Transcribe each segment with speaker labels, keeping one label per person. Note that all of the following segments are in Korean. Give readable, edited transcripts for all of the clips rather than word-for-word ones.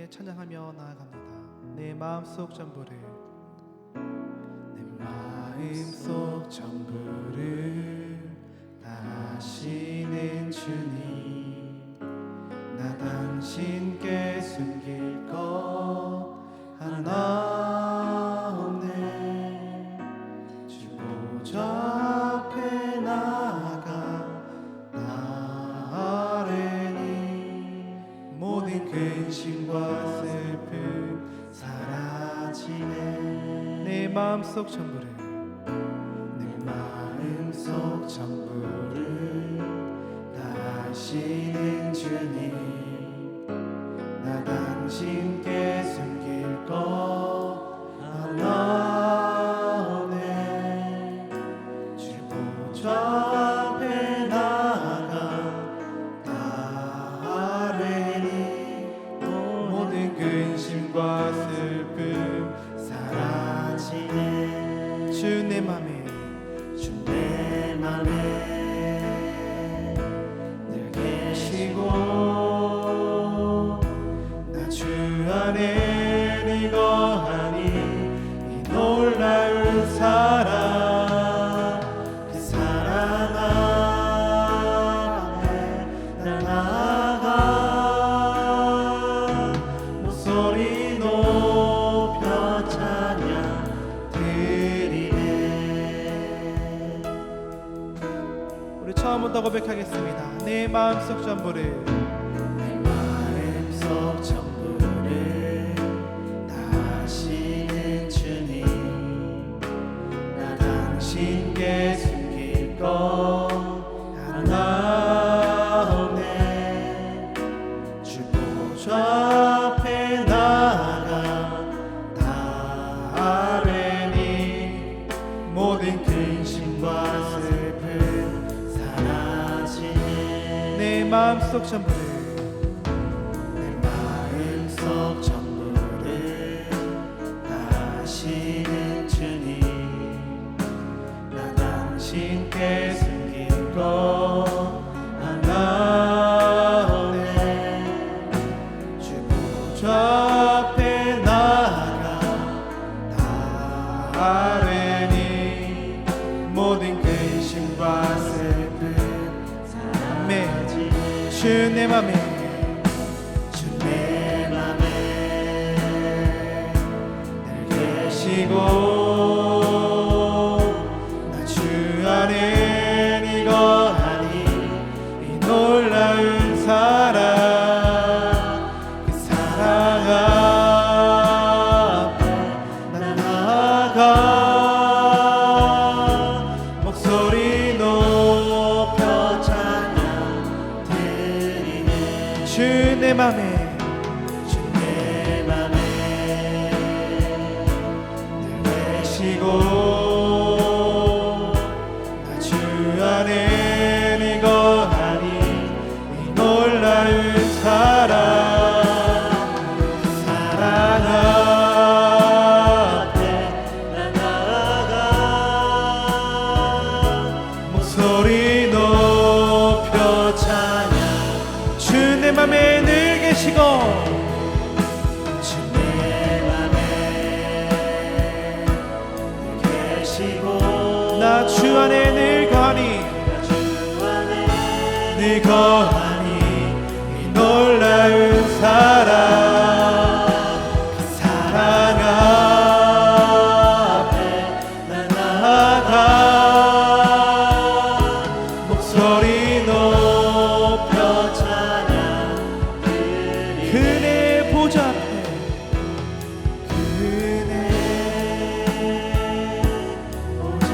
Speaker 1: 함께 찬양하며 나아갑니다. 내 마음속 전부를, 내 마음속 전부를 다하시는 주님, 나 당신께 숨길 것 하나 없네. 주 보좌 앞에 나아가 아뢰니 모든 근심과 슬픔 사라지네. 내 마음속 전부를, 내 마음속 전부를 다하시는 주님, 나 당신께 숨길 것 하나 없네. 주 보좌 앞에 나아가 다 아뢰니 모든 근심과 슬픔 사라지네. 주 내 맘에, 주 내 맘에 늘 계시고 나 주 안에 늘 거하니 이 놀라운 사랑, 그 사랑 앞에 나 나아가 목소리 높여 찬양 드리네. 우리 처음부터 고백하겠습니다. 내 마음속 전부를, 내 마음속 전부를 다하시는 주님, 나 당신께 숨길 것 하나 없네. 주 보좌 앞에 나아가 다 아뢰니 모든 근심과 슬픔 사라지네. 내 마음속 전부를, 내 마음속 전부를 다하시는 주님, 나 당신께 숨길 것 하나 없네. 주 보좌 앞에 나아가 다 아뢰니 모든 근심과 슬픔 사라지네. 주 내 맘에, 주 내 맘에 늘 계시고 나 주 안에 늘 거하니 이 놀라운 사랑, 그 사랑 앞에 나 나아가 목소리 높여 찬양 드리네. 주 내 맘에, 주 내 맘에 늘 계시고 나 주 안에 늘 거하니 이 놀라운 사랑, 그 사랑 앞에 나 나아가 목소리 높여 찬양. 주 내 맘에 늘 계시고, 주 내 맘에 늘 계시고 나 주 안에 늘 거하니, 늘 거하니 이 놀라운 사랑, 그 사랑 앞에 나 나아가 목소리 높여 찬양 드리네. 그네 보좌 앞에, 그네 보좌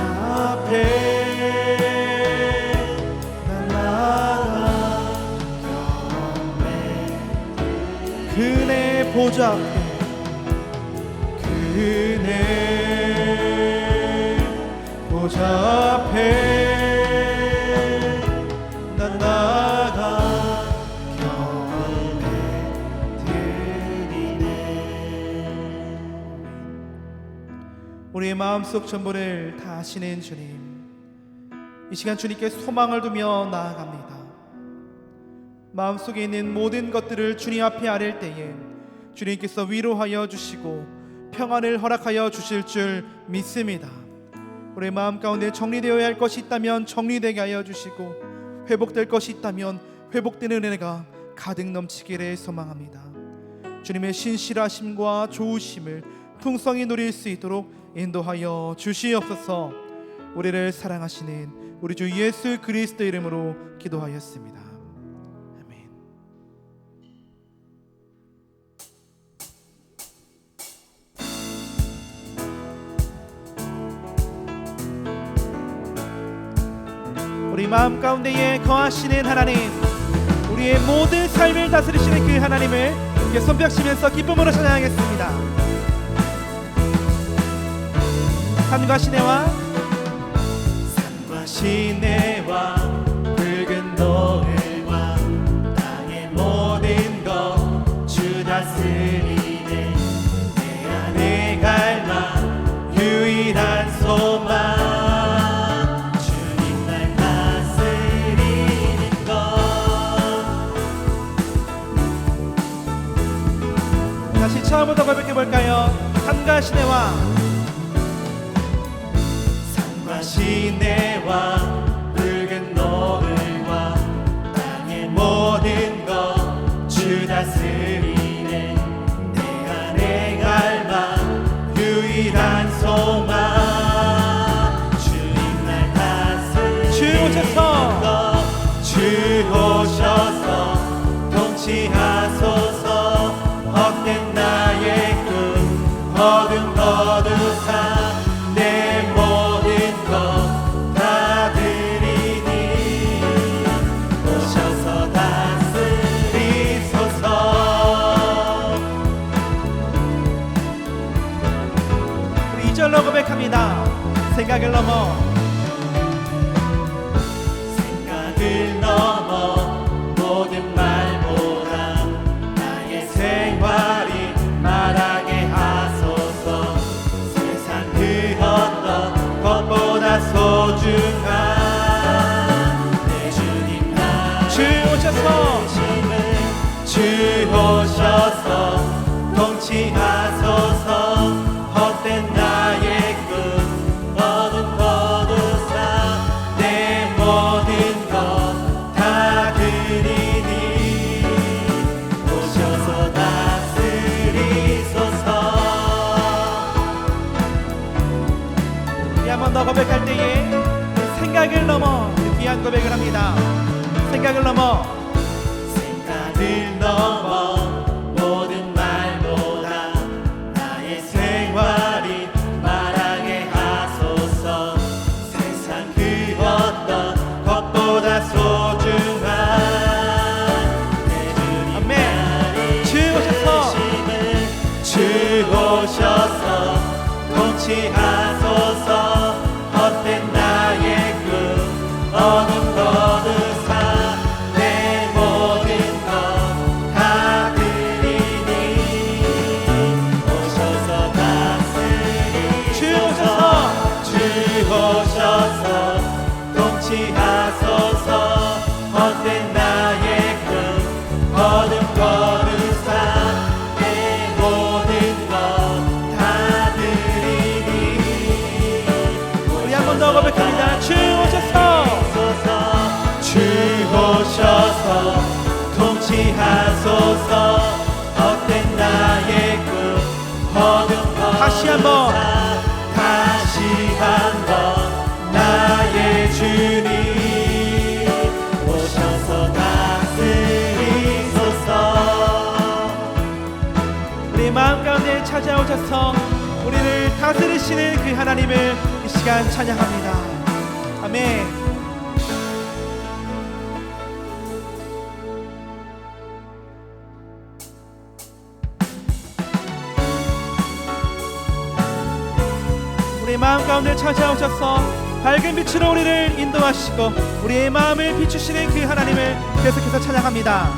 Speaker 1: 앞에 나 나아가 그네 보좌 앞에, 그네 보좌 앞에 난 나아가 경배 드리네. 우리의 마음속 전부를 다 아시는 주님, 이 시간 주님께 소망을 두며 나아갑니다. 마음속에 있는 모든 것들을 주님 앞에 아뢰을 때에 주님께서 위로하여 주시고 평안을 허락하여 주실 줄 믿습니다. 우리의 마음 가운데 정리되어야 할 것이 있다면 정리되게 하여 주시고 회복될 것이 있다면 회복되는 은혜가 가득 넘치기를 소망합니다. 주님의 신실하심과 좋으심을 풍성히 누릴 수 있도록 인도하여 주시옵소서. 우리를 사랑하시는 우리 주 예수 그리스도 이름으로 기도하였습니다. 아멘. 우리 마음 가운데에 거하시는 하나님, 우리의 모든 삶을 다스리시는 그 하나님을 손뼉치면서 기쁨으로 찬양하겠습니다. 산과 시내와 붉은 노을과 땅의 모든 것 주 다스리네. 내 안에 갈망 유일한 소망 주님 날 다스리는 것. 다시 처음부터 고백해 볼까요? 산과 시내와 붉은 노을과 땅의 모든 것 주 다스리네. 내 안에 갈망 유일한 소망 주님 날 다스리는 것. 주 오셔서 통치하소서. 헛된 나의 꿈 어둠 거두사 내 모든 것 다 드리니 오셔서 다스리소서. 우리 2절로 고백합니다. 생각을 넘어 모든 말보다 나의 생활이 말하게 하소서. 세상 그 어떤 것보다 소중한 내 주님 나를 주 오셔서 통치하소서. 헛된 나의 꿈 어둠 거두사 내 모든 것 다 드리니 오셔서 다스리소서. 한 번 더 고백할 때에 생각을 넘어 귀한 고백을 합니다. 생각을 넘어 모든 말보다 나의 생활이 말하게 하소서. 세상 그 어떤 것보다 소중한 내 주님 나를 주 오셔서 통치하소서. 헛된 나의 꿈 어둠 거두사 내 모든 것 다 드리니 오셔서 다스리소서. 주 오셔서 통치하소서. 헛된 나의 꿈 어둠 거두사 내 모든 것 다 드리니. 우리 한 번 더 고백합니다. 주 오셔서 통치하소서. 헛된 나의 꿈 어둠 거두사 다시 한번 나의 주님 오셔서 다스리소서. 우리 마음 가운데 찾아오셔서 우리를 다스리시는 그 하나님을 이 시간 찬양합니다. 아멘. 우리 마음 가운데 찾아오셔서 밝은 빛으로 우리를 인도하시고 우리의 마음을 비추시는 그 하나님을 계속해서 찬양합니다.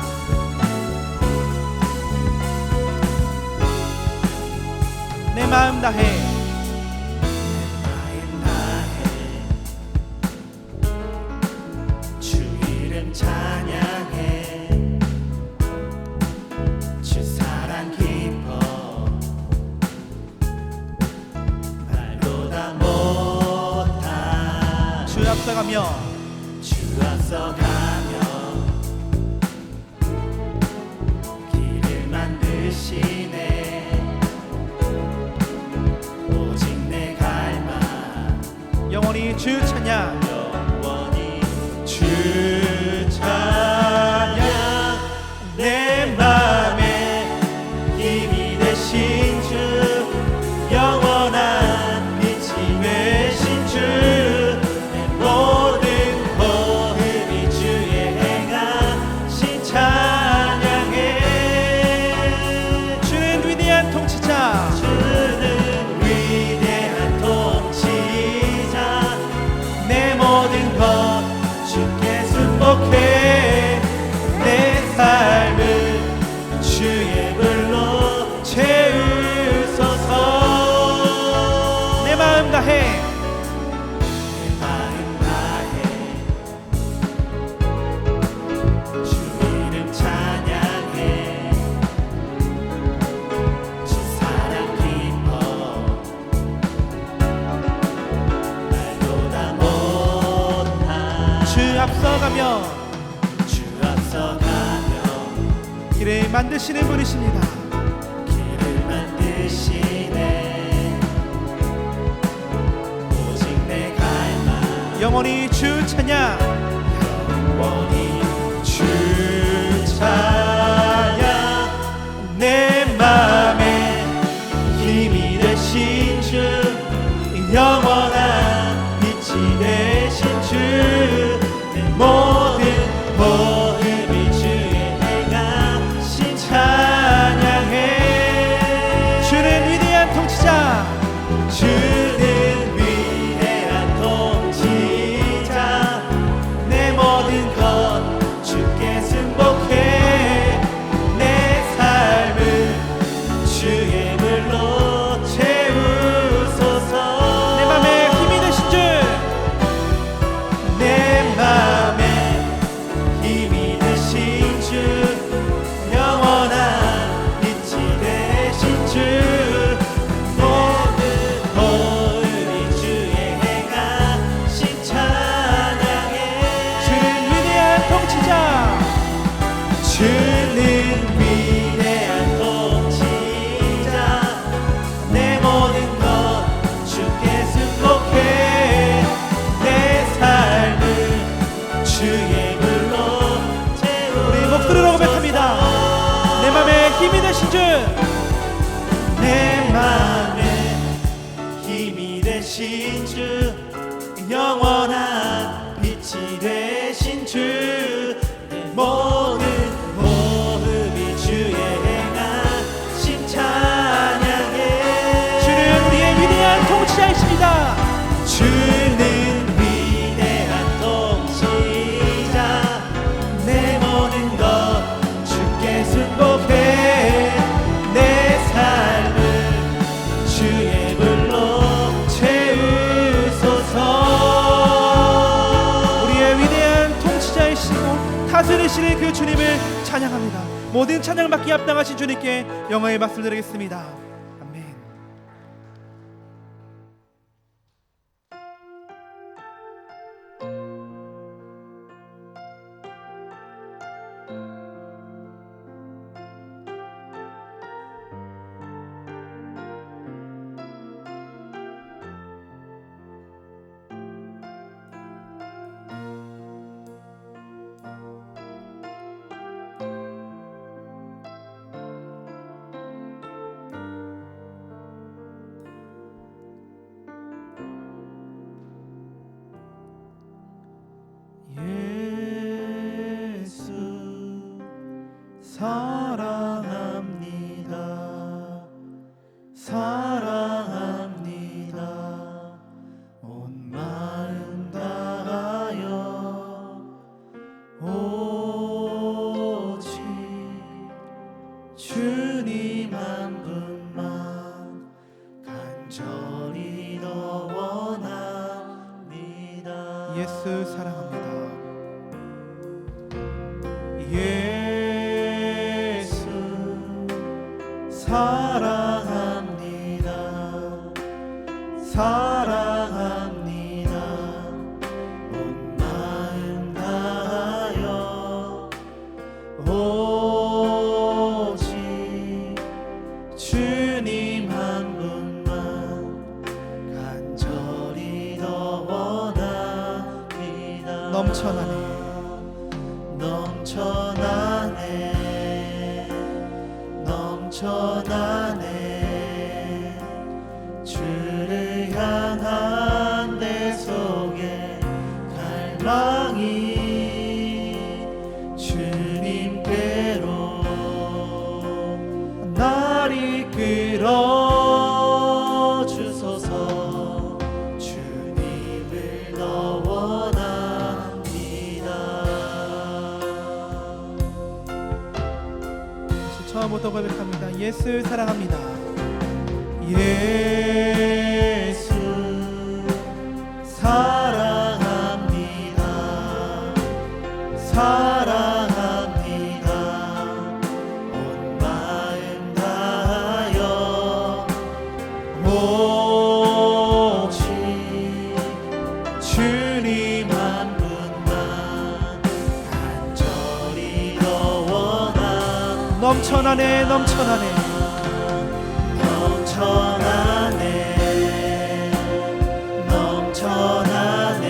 Speaker 1: 내 마음 다해 주 이름 찬양해. 주 사랑 기쁨 가며
Speaker 2: 주 앞서 가며 길을 만드시네. 오직 내 갈망
Speaker 1: 영원히 주 찬양
Speaker 2: 영원히 주 찬양. 내 맘에 힘이 되신 주 영원한 빛이 되신 주 내 모든 호흡이 주의 행하신 찬양해.
Speaker 1: 주는 위대한 통치자
Speaker 2: 주는 위대한 통치자. 내 모든 것 주께 순복해. 내 삶을 주의 불로 채우소서.
Speaker 1: 내 마음 다해
Speaker 2: 내 마음 다해 주 이름 찬양해. 주 사랑 기뻐 말도 다 못한.
Speaker 1: 주 앞서가며
Speaker 2: 주 앞서 가며
Speaker 1: 길을 만드시는 분이십니다.
Speaker 2: 길을 만드시네. 오직 내 갈망
Speaker 1: 영원히 주 찬양
Speaker 2: 영원히 주 찬양. 내 맘에 힘이 되신 주 영원한 빛이 되신 주 내 모든 호흡이 주의 행하신 찬양해.
Speaker 1: 주는 위대한 통치자
Speaker 2: 주는 위대한 통치자. 내 모든 것 주께 순복해. 내 삶을 주의 불로 채우소서.
Speaker 1: 내 맘에 힘이 되신 주
Speaker 2: 내 맘에 힘이 되신 주 영원한 빛이 되신 주 모든 호흡이 주의 행하신 찬양해.
Speaker 1: 주는 위대한 통치자
Speaker 2: 주는 위대한 통치자. 내 모든 것 주께 순복해. 내 삶을 주의 불로 채우소서.
Speaker 1: 우리 목소리로 고백합니다. 내 맘에 힘이 되신 주
Speaker 2: 내 맘에 힘이 되신 주 영원한 빛이 되신 주 내 모든 호흡이 주의 행하신 찬양해.
Speaker 1: 주는 우리의 위대한 통치자이십니다.
Speaker 2: 주는 위대한 통치자. 내 모든 것 주께 순복해. 내 삶을 주의 불로 채우소서.
Speaker 1: 우리의 위대한 통치자이시고 다스리시는 그 주님을 찬양합니다. 모든 찬양 받기 합당하신 주님께 영광의 박수를 드리겠습니다. 아멘.
Speaker 2: 예수 사랑합니다. 사랑합니다. 온 마음 다하여 오직 주님 한 분만 간절히 더 원합니다.
Speaker 1: 예수 사랑합니다.
Speaker 2: 예수 사랑합니다. 사랑합니다. 온
Speaker 1: 넘쳐나네.
Speaker 2: 넘쳐나네 넘쳐나네 주를 향한 내 속에 갈망이 주님께로 날 이끌어 주소서 주님을 더 원합니다.
Speaker 1: 처음부터 고백합니다. 예수 사랑합니다.
Speaker 2: 예수 사랑합니다. 사랑합니다. 온 마음 다하여 오직 주님 한 분만 간절히 더 원합니다.
Speaker 1: 넘쳐나네 넘쳐나네.
Speaker 2: 넘쳐나네 넘쳐나네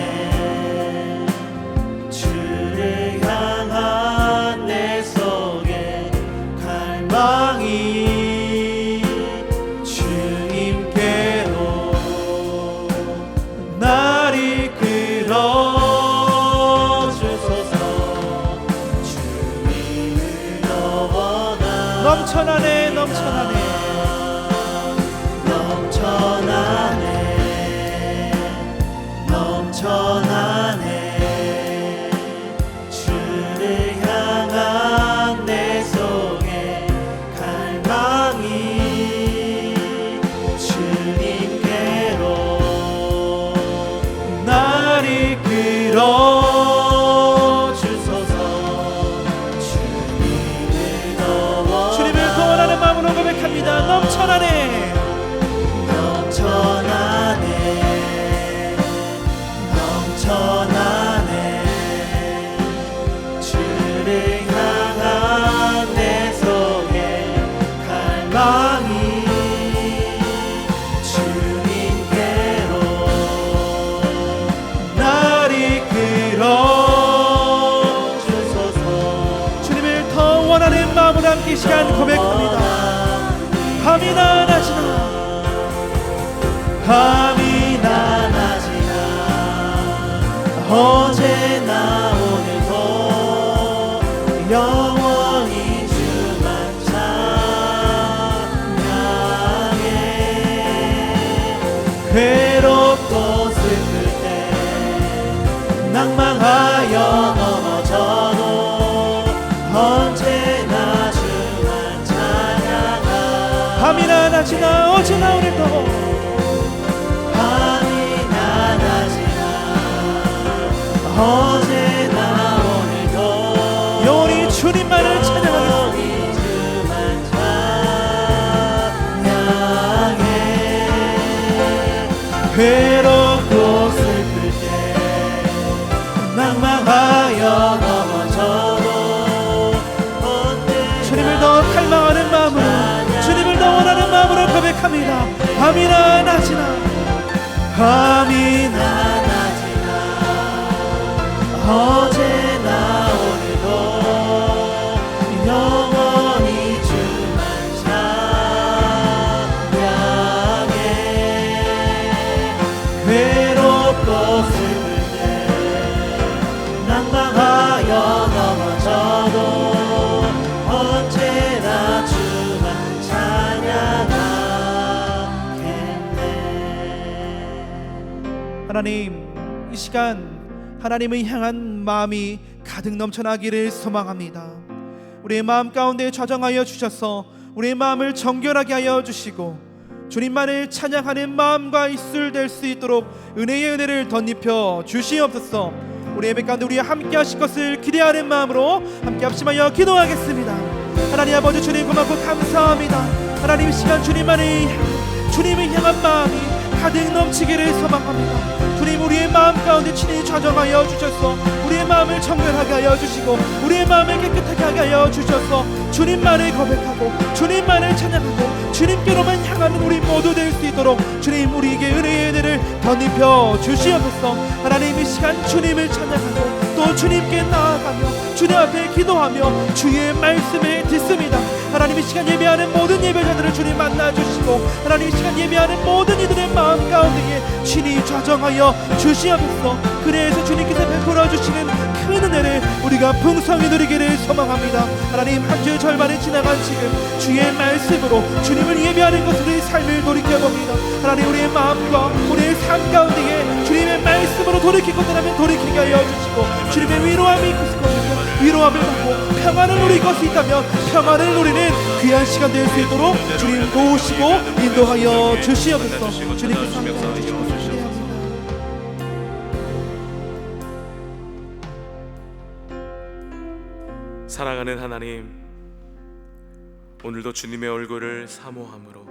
Speaker 2: 주를 향한 내 속에 갈망이 주님께로 날 이끌어 주소서 주님을 더 원합니다.
Speaker 1: 넘쳐나네 넘쳐나네.
Speaker 2: 넘쳐나네 넘쳐나네 주를 향한 내 속에 갈망이 주님께로 날 이끌어 주소서 주님을 더
Speaker 1: 원하는 마음으로 고백합니다. 넘쳐나네
Speaker 2: 넘쳐나네 넘쳐나네 주를 향한 내 속에 갈망이 주님께로 날 이끌어 주소서
Speaker 1: 주님을 더 원하는 마음으로 함께 이 시간 고백합니다. 밤이나 낮이나
Speaker 2: 밤이나 낮이나 어제나 오늘도 영원히 주만 찬양해 괴롭고 슬플 때 낭망하여 넘어져도 언제나 주만 찬양하
Speaker 1: 밤이나 낮이나 어제나 오늘도
Speaker 2: 밤이나 낮이나 어제나 오늘도
Speaker 1: 영원히 주님만을 찬양하겠습니다.
Speaker 2: 주만 찬양해 괴롭고 슬플 때 낭망하여 넘어져도
Speaker 1: 주님을 더 갈망하는 마음으로 주님을 더 원하는 마음으로 고백합니다. 밤이나 낮이나
Speaker 2: 밤이나 낮이나 어제나 오늘도 영원히 주만 찬양해 괴롭고 슬플 때 낭망하여 넘어져도 언제나 주만 찬양하겠네.
Speaker 1: 하나님, 이 시간 하나님을 향한 마음이 가득 넘쳐나기를 소망합니다. 우리의 마음 가운데 좌정하여 주셔서 우리의 마음을 정결하게 하여 주시고 주님만을 찬양하는 마음과 입술 될 수 있도록 은혜의 은혜를 덧입혀 주시옵소서. 우리 예배 가운데 우리와 함께 하실 것을 기대하는 마음으로 함께 합심하여 기도하겠습니다. 하나님 아버지, 주님 고맙고 감사합니다. 하나님, 이 시간 주님을 향한 마음이 가득 넘치기를 소망합니다. 주님, 우리의 마음 가운데 친히 좌정하여 주셔서 우리의 마음을 정결하게 하여 주시고 우리의 마음을 깨끗하게 하게 하여 주셔서 주님만을 고백하고 주님만을 찬양하고 주님께로만 향하는 우리 모두 될 수 있도록 주님, 우리에게 은혜의 은혜를 덧입혀 주시옵소서. 하나님, 이 시간 주님을 찬양하고 주님께 나아가며 주님 앞에 기도하며 주의 말씀에 듣습니다. 하나님, 이 시간 예배하는 모든 예배자들을 주님 만나주시고 하나님, 이 시간 예배하는 모든 이들의 마음 가운데에 주님 좌정하여 주시옵소서. 그래서 주님께서 베풀어 주시는 큰 은혜를 우리가 풍성히 누리기를 소망합니다. 하나님, 한 주의 절반이 지나간 지금 주의 말씀으로 주님을 예배하는 것으로 우리의 삶을 돌이켜봅니다. 하나님, 우리의 마음과 우리의 삶 가운데에 주님의 말씀으로 돌이킬 것들 하면 돌이키게 하여 주시고 주님의 위로함이 있을 것이고 위로함을 받고 평안을 누릴 것이 있다면 평안을 누리는 귀한 시간 될 수 있도록 주님 도우시고 인도하여 주시옵소서. 주님께서 함께하여 주시옵소서.
Speaker 3: 사랑하는 하나님, 오늘도 주님의 얼굴을 사모함으로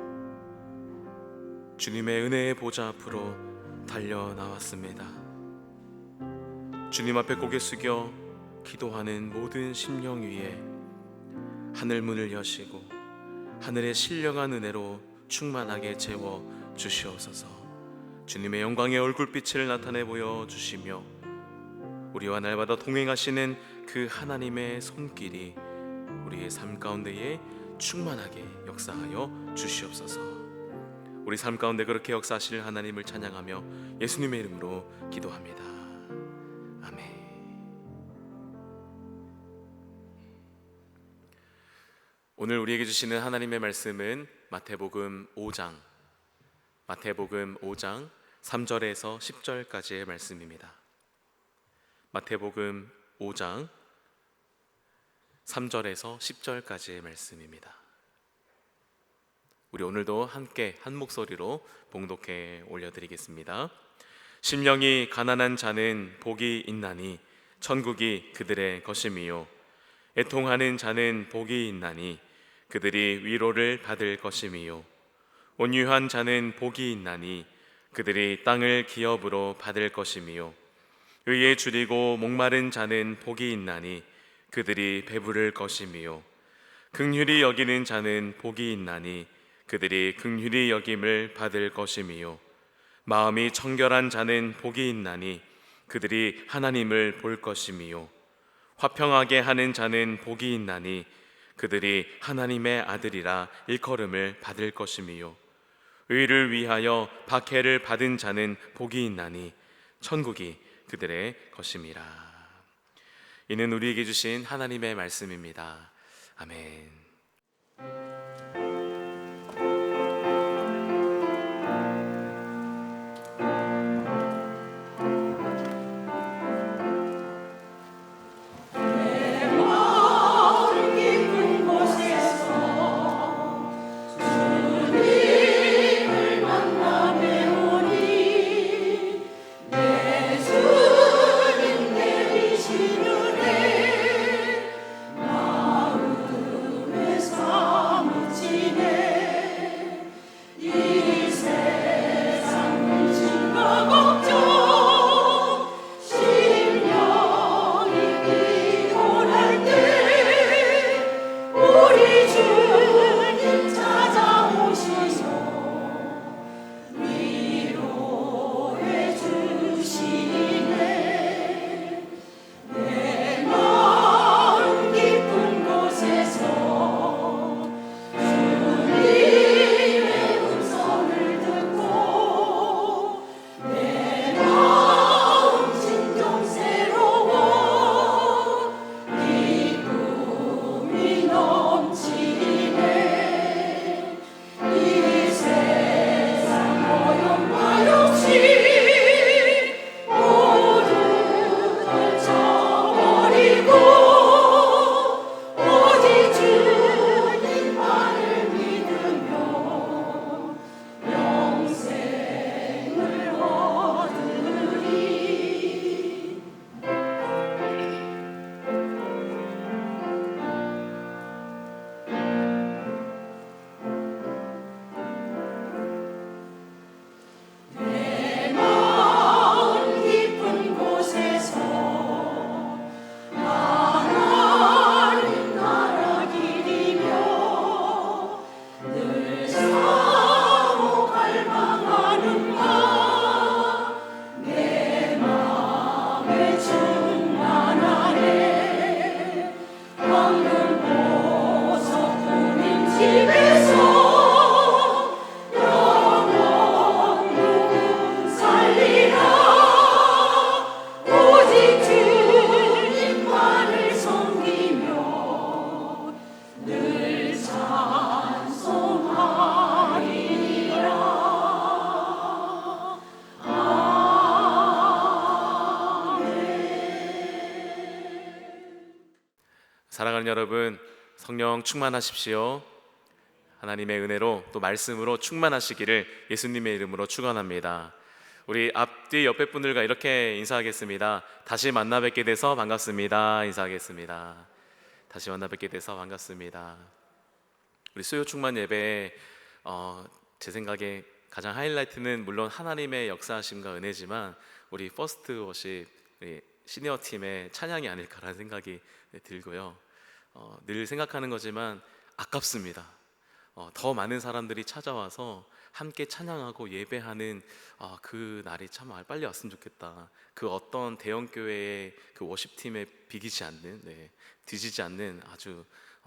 Speaker 3: 주님의 은혜의 보좌 앞으로 달려 나왔습니다. 주님 앞에 고개 숙여 기도하는 모든 심령 위에 하늘 문을 여시고 하늘의 신령한 은혜로 충만하게 채워 주시옵소서. 주님의 영광의 얼굴빛을 나타내 보여 주시며 우리와 날마다 동행하시는 그 하나님의 손길이 우리의 삶 가운데에 충만하게 역사하여 주시옵소서. 우리 삶 가운데 그렇게 역사하실 하나님을 찬양하며 예수님의 이름으로 기도합니다. 아멘. 오늘 우리에게 주시는 하나님의 말씀은 마태복음 5장 3절에서 10절까지의 말씀입니다. 마태복음 5장 3절에서 10절까지의 말씀입니다. 우리 오늘도 함께 한 목소리로 봉독해 올려드리겠습니다. 심령이 가난한 자는 복이 있나니 천국이 그들의 것임이요, 애통하는 자는 복이 있나니 그들이 위로를 받을 것임이요, 온유한 자는 복이 있나니 그들이 땅을 기업으로 받을 것임이요, 의에 줄이고 목마른 자는 복이 있나니 그들이 배부를 것임이요, 긍휼히 여기는 자는 복이 있나니 그들이 긍휼히 여김을 받을 것임이요, 마음이 청결한 자는 복이 있나니 그들이 하나님을 볼 것임이요, 화평하게 하는 자는 복이 있나니 그들이 하나님의 아들이라 일컬음을 받을 것임이요, 의를 위하여 박해를 받은 자는 복이 있나니 천국이 그들의 것임이라. 이는 우리에게 주신 하나님의 말씀입니다. 아멘. 사랑하는 여러분, 성령 충만하십시오. 하나님의 은혜로 또 말씀으로 충만하시기를 예수님의 이름으로 축원합니다. 우리 앞뒤 옆에 분들과 이렇게 인사하겠습니다. 다시 만나 뵙게 돼서 반갑습니다. 인사하겠습니다. 다시 만나 뵙게 돼서 반갑습니다. 우리 수요 충만 예배에 제 생각에 가장 하이라이트는 물론 하나님의 역사하심과 은혜지만 우리 퍼스트 워십 우리 시니어 팀의 찬양이 아닐까라는 생각이 들고요. 늘 생각하는 거지만 아깝습니다. 더 많은 사람들이 찾아와서 함께 찬양하고 예배하는 그 날이 참 빨리 왔으면 좋겠다. 그 어떤 대형 교회의 그 워십팀에 비기지 않는, 뒤지지 않는 아주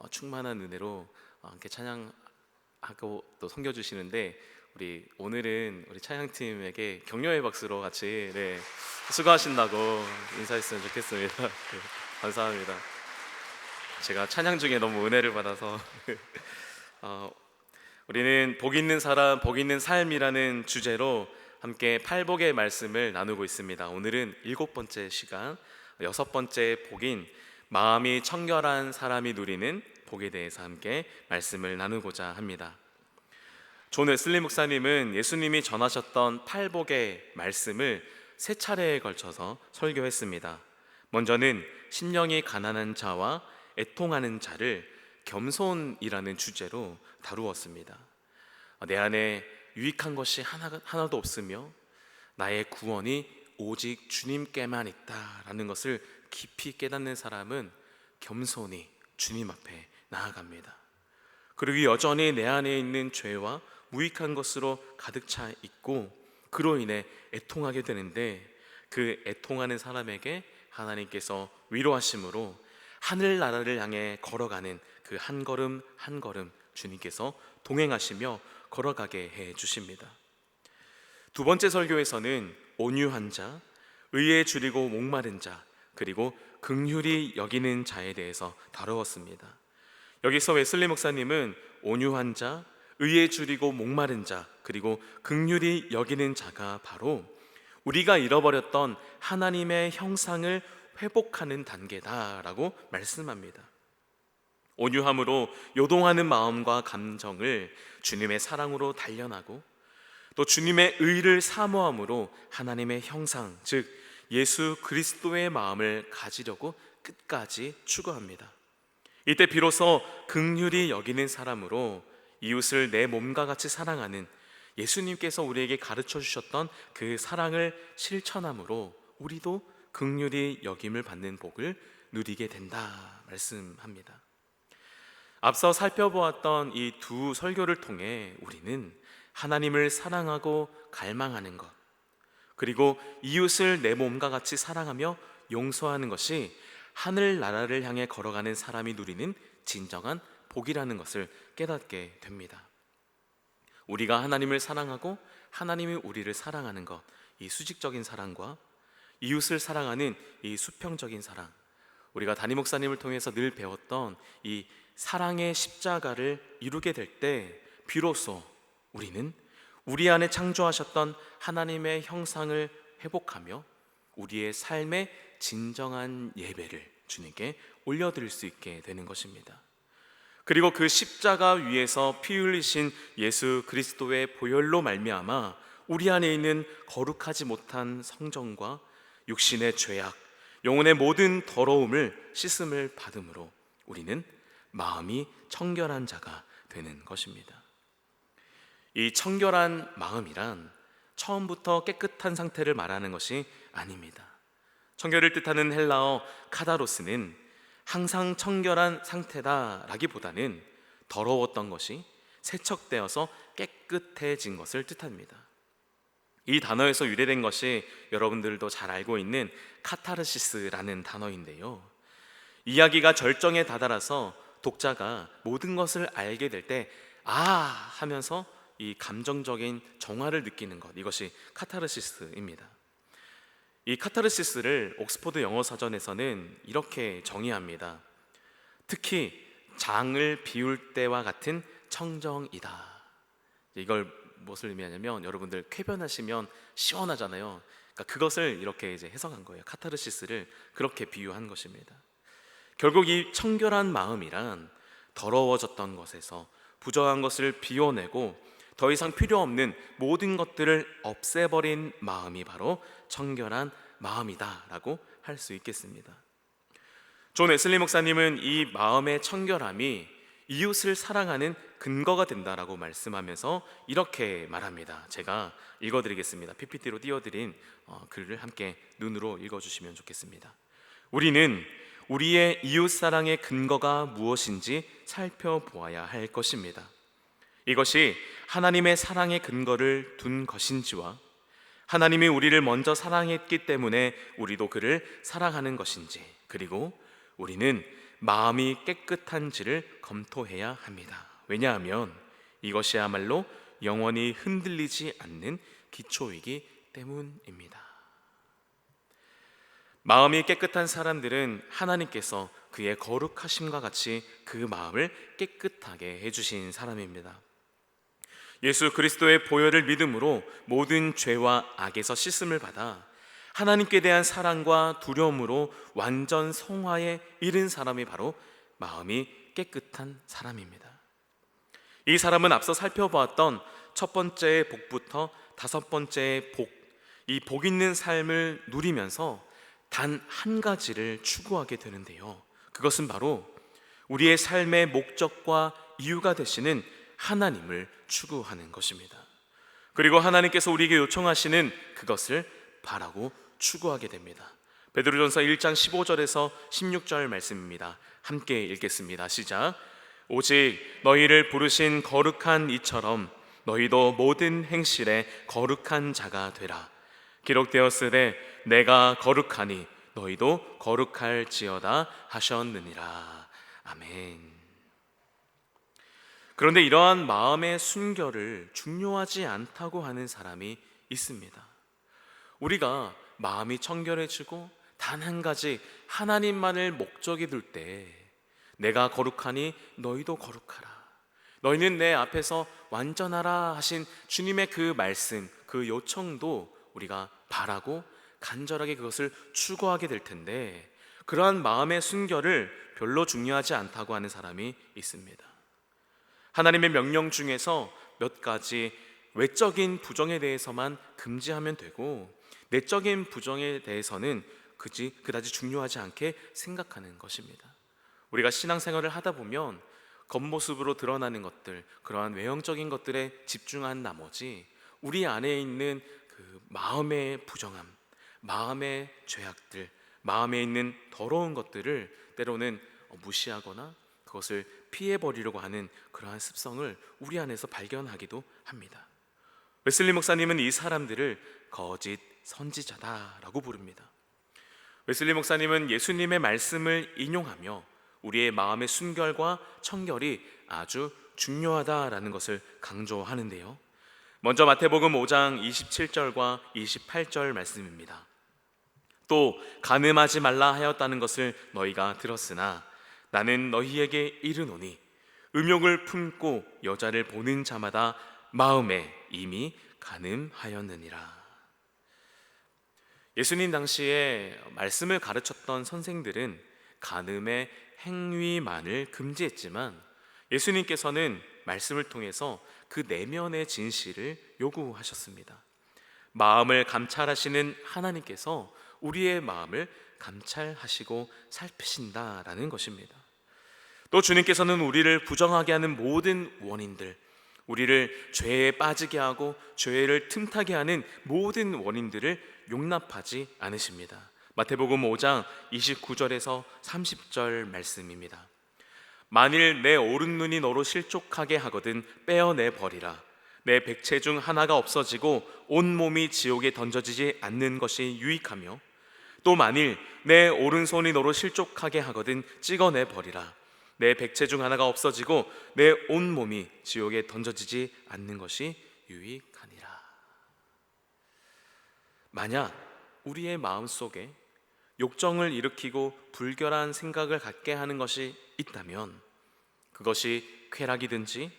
Speaker 3: 충만한 은혜로 함께 찬양하고 또 섬겨주시는데, 우리 오늘은 우리 찬양팀에게 격려의 박수로 같이 수고하신다고 인사했으면 좋겠습니다. 감사합니다. 제가 찬양 중에 너무 은혜를 받아서 우리는 복 있는 사람, 복 있는 삶이라는 주제로 함께 팔복의 말씀을 나누고 있습니다. 오늘은 7번째 시간, 6번째 복인 마음이 청결한 사람이 누리는 복에 대해서 함께 말씀을 나누고자 합니다. 존 웨슬리 목사님은 예수님이 전하셨던 팔복의 말씀을 3차례에 걸쳐서 설교했습니다. 먼저는 심령이 가난한 자와 애통하는 자를 겸손이라는 주제로 다루었습니다. 내 안에 유익한 것이 하나도 없으며 나의 구원이 오직 주님께만 있다라는 것을 깊이 깨닫는 사람은 겸손히 주님 앞에 나아갑니다. 그리고 여전히 내 안에 있는 죄와 무익한 것으로 가득 차 있고 그로 인해 애통하게 되는데, 그 애통하는 사람에게 하나님께서 위로하심으로 하늘나라를 향해 걸어가는 그 한 걸음 한 걸음 주님께서 동행하시며 걸어가게 해 주십니다. 2번째 설교에서는 온유한 자, 의에 줄이고 목마른 자, 그리고 긍휼히 여기는 자에 대해서 다루었습니다. 여기서 웨슬리 목사님은 온유한 자, 의에 줄이고 목마른 자, 그리고 긍휼히 여기는 자가 바로 우리가 잃어버렸던 하나님의 형상을 회복하는 단계다라고 말씀합니다. 온유함으로 요동하는 마음과 감정을 주님의 사랑으로 단련하고 또 주님의 의를 사모함으로 하나님의 형상, 즉 예수 그리스도의 마음을 가지려고 끝까지 추구합니다. 이때 비로소 긍휼히 여기는 사람으로 이웃을 내 몸과 같이 사랑하는 예수님께서 우리에게 가르쳐 주셨던 그 사랑을 실천함으로 우리도 긍휼히 여김을 받는 복을 누리게 된다 말씀합니다. 앞서 살펴보았던 이 2 설교를 통해 우리는 하나님을 사랑하고 갈망하는 것, 그리고 이웃을 내 몸과 같이 사랑하며 용서하는 것이 하늘나라를 향해 걸어가는 사람이 누리는 진정한 복이라는 것을 깨닫게 됩니다. 우리가 하나님을 사랑하고 하나님이 우리를 사랑하는 것, 이 수직적인 사랑과 이웃을 사랑하는 이 수평적인 사랑, 우리가 담임 목사님을 통해서 늘 배웠던 이 사랑의 십자가를 이루게 될 때 비로소 우리는 우리 안에 창조하셨던 하나님의 형상을 회복하며 우리의 삶의 진정한 예배를 주님께 올려드릴 수 있게 되는 것입니다. 그리고 그 십자가 위에서 피 흘리신 예수 그리스도의 보혈로 말미암아 우리 안에 있는 거룩하지 못한 성정과 육신의 죄악, 영혼의 모든 더러움을 씻음을 받음으로 우리는 마음이 청결한 자가 되는 것입니다. 이 청결한 마음이란 처음부터 깨끗한 상태를 말하는 것이 아닙니다. 청결을 뜻하는 헬라어 카다로스는 항상 청결한 상태다라기보다는 더러웠던 것이 세척되어서 깨끗해진 것을 뜻합니다. 이 단어에서 유래된 것이 여러분들도 잘 알고 있는 카타르시스라는 단어인데요, 이야기가 절정에 다다라서 독자가 모든 것을 알게 될 때 하면서 이 감정적인 정화를 느끼는 것, 이것이 카타르시스입니다. 이 카타르시스를 옥스퍼드 영어 사전에서는 이렇게 정의합니다. 특히 장을 비울 때와 같은 청정이다. 이걸 무엇을 의미하냐면, 여러분들 쾌변하시면 시원하잖아요. 그러니까 그것을 이렇게 이제 해석한 거예요. 카타르시스를 그렇게 비유한 것입니다. 결국 이 청결한 마음이란 더러워졌던 것에서 부정한 것을 비워내고 더 이상 필요 없는 모든 것들을 없애버린 마음이 바로 청결한 마음이다라고 할 수 있겠습니다. 존 웨슬리 목사님은 이 마음의 청결함이 이웃을 사랑하는 근거가 된다라고 말씀하면서 이렇게 말합니다. 제가 읽어드리겠습니다. PPT로 띄워드린 글을 함께 눈으로 읽어주시면 좋겠습니다. 우리는 우리의 이웃 사랑의 근거가 무엇인지 살펴보아야 할 것입니다. 이것이 하나님의 사랑의 근거를 둔 것인지와 하나님이 우리를 먼저 사랑했기 때문에 우리도 그를 사랑하는 것인지, 그리고 우리는 마음이 깨끗한지를 검토해야 합니다. 왜냐하면 이것이야말로 영원히 흔들리지 않는 기초이기 때문입니다. 마음이 깨끗한 사람들은 하나님께서 그의 거룩하심과 같이 그 마음을 깨끗하게 해주신 사람입니다. 예수 그리스도의 보혈을 믿음으로 모든 죄와 악에서 씻음을 받아 하나님께 대한 사랑과 두려움으로 완전 성화에 이른 사람이 바로 마음이 깨끗한 사람입니다. 이 사람은 앞서 살펴보았던 첫 번째의 복부터 다섯 번째의 복, 이 복 있는 삶을 누리면서 단 한 가지를 추구하게 되는데요, 그것은 바로 우리의 삶의 목적과 이유가 되시는 하나님을 추구하는 것입니다. 그리고 하나님께서 우리에게 요청하시는 그것을 바라고 추구하게 됩니다. 베드로전서 1장 15절에서 16절 말씀입니다. 함께 읽겠습니다. 시작. 오직 너희를 부르신 거룩한 이처럼 너희도 모든 행실에 거룩한 자가 되라. 기록되었으되 내가 거룩하니 너희도 거룩할지어다 하셨느니라. 아멘. 그런데 이러한 마음의 순결을 중요하지 않다고 하는 사람이 있습니다. 우리가 마음이 청결해지고 단 한 가지 하나님만을 목적이 둘 때, 내가 거룩하니 너희도 거룩하라, 너희는 내 앞에서 완전하라 하신 주님의 그 말씀, 그 요청도 우리가 바라고 간절하게 그것을 추구하게 될 텐데, 그러한 마음의 순결을 별로 중요하지 않다고 하는 사람이 있습니다. 하나님의 명령 중에서 몇 가지 외적인 부정에 대해서만 금지하면 되고, 내적인 부정에 대해서는 그다지 중요하지 않게 생각하는 것입니다. 우리가 신앙생활을 하다 보면 겉모습으로 드러나는 것들, 그러한 외형적인 것들에 집중한 나머지 우리 안에 있는 그 마음의 부정함, 마음의 죄악들, 마음에 있는 더러운 것들을 때로는 무시하거나 그것을 피해버리려고 하는 그러한 습성을 우리 안에서 발견하기도 합니다. 웨슬리 목사님은 이 사람들을 거짓 선지자다라고 부릅니다. 웨슬리 목사님은 예수님의 말씀을 인용하며 우리의 마음의 순결과 청결이 아주 중요하다라는 것을 강조하는데요, 먼저 마태복음 5장 27절과 28절 말씀입니다. 또 간음하지 말라 하였다는 것을 너희가 들었으나 나는 너희에게 이르노니 음욕을 품고 여자를 보는 자마다 마음에 이미 간음하였느니라. 예수님 당시에 말씀을 가르쳤던 선생들은 간음의 행위만을 금지했지만, 예수님께서는 말씀을 통해서 그 내면의 진실을 요구하셨습니다. 마음을 감찰하시는 하나님께서 우리의 마음을 감찰하시고 살피신다라는 것입니다. 또 주님께서는 우리를 부정하게 하는 모든 원인들, 우리를 죄에 빠지게 하고 죄를 틈타게 하는 모든 원인들을 용납하지 않으십니다. 마태복음 5장 29절에서 30절 말씀입니다. 만일 내 오른눈이 너로 실족하게 하거든 빼어내 버리라. 내 백체 중 하나가 없어지고 온몸이 지옥에 던져지지 않는 것이 유익하며, 또 만일 내 오른손이 너로 실족하게 하거든 찍어내 버리라. 내 백체 중 하나가 없어지고 내 온몸이 지옥에 던져지지 않는 것이 유익하니라. 만약 우리의 마음속에 욕정을 일으키고 불결한 생각을 갖게 하는 것이 있다면, 그것이 쾌락이든지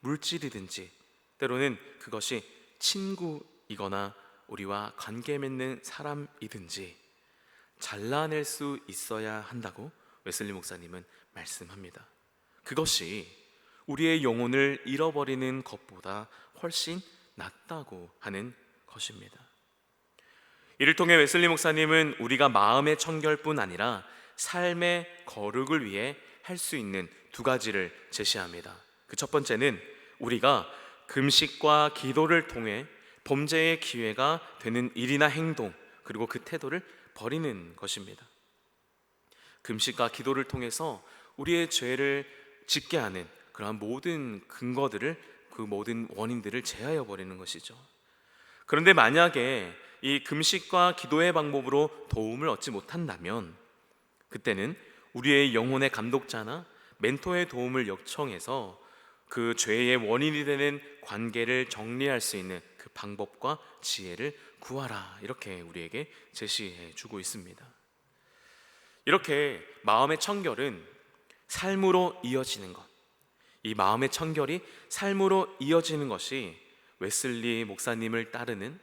Speaker 3: 물질이든지, 때로는 그것이 친구이거나 우리와 관계 맺는 사람이든지 잘라낼 수 있어야 한다고 웨슬리 목사님은 말씀합니다. 그것이 우리의 영혼을 잃어버리는 것보다 훨씬 낫다고 하는 것입니다. 이를 통해 웨슬리 목사님은 우리가 마음의 청결뿐 아니라 삶의 거룩을 위해 할 수 있는 두 가지를 제시합니다. 그 첫 번째는 우리가 금식과 기도를 통해 범죄의 기회가 되는 일이나 행동, 그리고 그 태도를 버리는 것입니다. 금식과 기도를 통해서 우리의 죄를 짓게 하는 그러한 모든 근거들을, 그 모든 원인들을 제하여 버리는 것이죠. 그런데 만약에 이 금식과 기도의 방법으로 도움을 얻지 못한다면 그때는 우리의 영혼의 감독자나 멘토의 도움을 요청해서 그 죄의 원인이 되는 관계를 정리할 수 있는 그 방법과 지혜를 구하라, 이렇게 우리에게 제시해 주고 있습니다. 이렇게 마음의 청결은 삶으로 이어지는 것, 이 마음의 청결이 삶으로 이어지는 것이 웨슬리 목사님을 따르는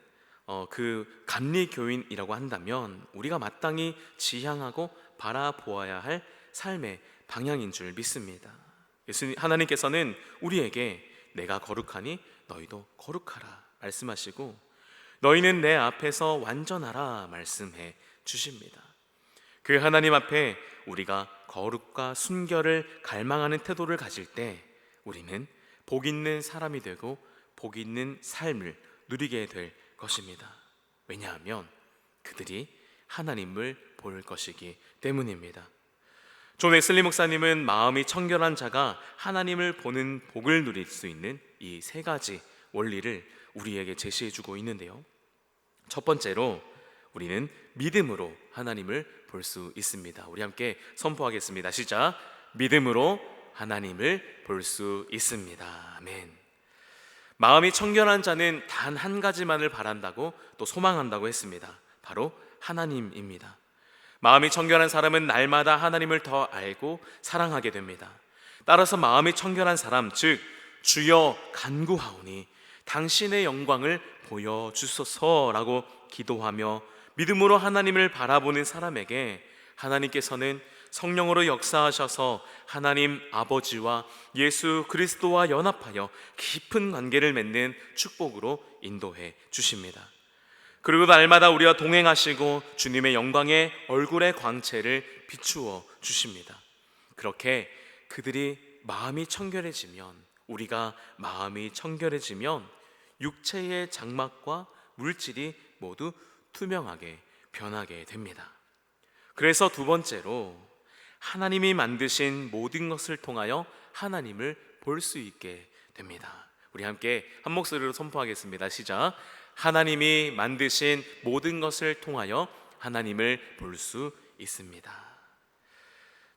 Speaker 3: 그 감리교인이라고 한다면 우리가 마땅히 지향하고 바라보아야 할 삶의 방향인 줄 믿습니다. 하나님께서는 우리에게 내가 거룩하니 너희도 거룩하라 말씀하시고, 너희는 내 앞에서 완전하라 말씀해 주십니다. 그 하나님 앞에 우리가 거룩과 순결을 갈망하는 태도를 가질 때 우리는 복 있는 사람이 되고 복 있는 삶을 누리게 될 것입니다. 왜냐하면 그들이 하나님을 볼 것이기 때문입니다. 존 웨슬리 목사님은 마음이 청결한 자가 하나님을 보는 복을 누릴 수 있는 이 세 가지 원리를 우리에게 제시해 주고 있는데요. 첫 번째로 우리는 믿음으로 하나님을 볼 수 있습니다. 우리 함께 선포하겠습니다. 시작. 믿음으로 하나님을 볼 수 있습니다. 아멘. 마음이 청결한 자는 단 한 가지만을 바란다고 또 소망한다고 했습니다. 바로 하나님입니다. 마음이 청결한 사람은 날마다 하나님을 더 알고 사랑하게 됩니다. 따라서 마음이 청결한 사람, 즉 주여 간구하오니 당신의 영광을 보여주소서라고 기도하며 믿음으로 하나님을 바라보는 사람에게 하나님께서는 성령으로 역사하셔서 하나님 아버지와 예수 그리스도와 연합하여 깊은 관계를 맺는 축복으로 인도해 주십니다. 그리고 날마다 우리와 동행하시고 주님의 영광의 얼굴의 광채를 비추어 주십니다. 그렇게 그들이 마음이 청결해지면, 우리가 마음이 청결해지면 육체의 장막과 물질이 모두 투명하게 변하게 됩니다. 그래서 두 번째로 하나님이 만드신 모든 것을 통하여 하나님을 볼 수 있게 됩니다. 우리 함께 한 목소리로 선포하겠습니다. 시작. 하나님이 만드신 모든 것을 통하여 하나님을 볼 수 있습니다.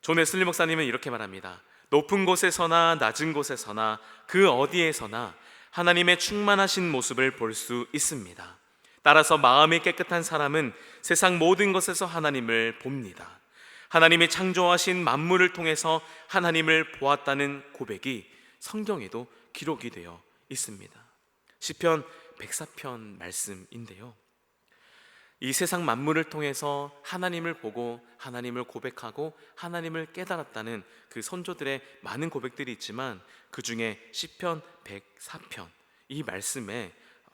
Speaker 3: 존 웨슬리 목사님은 이렇게 말합니다. 높은 곳에서나 낮은 곳에서나 그 어디에서나 하나님의 충만하신 모습을 볼 수 있습니다. 따라서 마음이 깨끗한 사람은 세상 모든 것에서 하나님을 봅니다. 하나님이 창조하신 만물을 통해서 하나님을 보았다는 고백이 성경에도 기록이 되어 있습니다. 시편 104편 말씀인데요, 이 세상 만물을 통해서 하나님을 보고 하나님을 고백하고 하나님을 깨달았다는 그 선조들의 많은 고백들이 있지만 그 중에 시편 104편 이 말씀에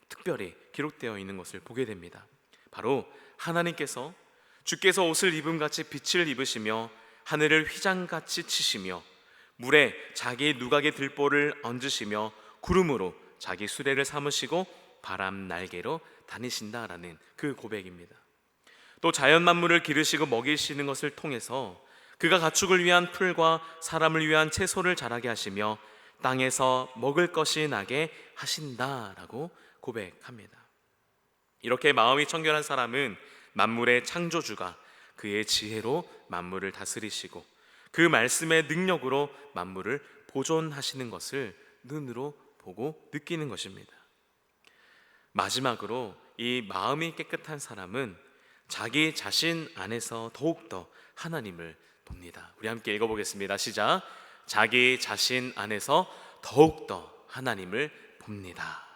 Speaker 3: 특별히 기록되어 있는 것을 보게 됩니다. 바로 하나님께서 주께서 옷을 입음같이 빛을 입으시며 하늘을 휘장같이 치시며 물에 자기 누각의 들보를 얹으시며 구름으로 자기 수레를 삼으시고 바람 날개로 다니신다라는 그 고백입니다. 또 자연 만물을 기르시고 먹이시는 것을 통해서 그가 가축을 위한 풀과 사람을 위한 채소를 자라게 하시며 땅에서 먹을 것이 나게 하신다라고 고백합니다. 이렇게 마음이 청결한 사람은 만물의 창조주가 그의 지혜로 만물을 다스리시고 그 말씀의 능력으로 만물을 보존하시는 것을 눈으로 보고 느끼는 것입니다. 마지막으로 이 마음이 깨끗한 사람은 자기 자신 안에서 더욱더 하나님을 봅니다. 우리 함께 읽어보겠습니다. 시작. 자기 자신 안에서 더욱더 하나님을 봅니다.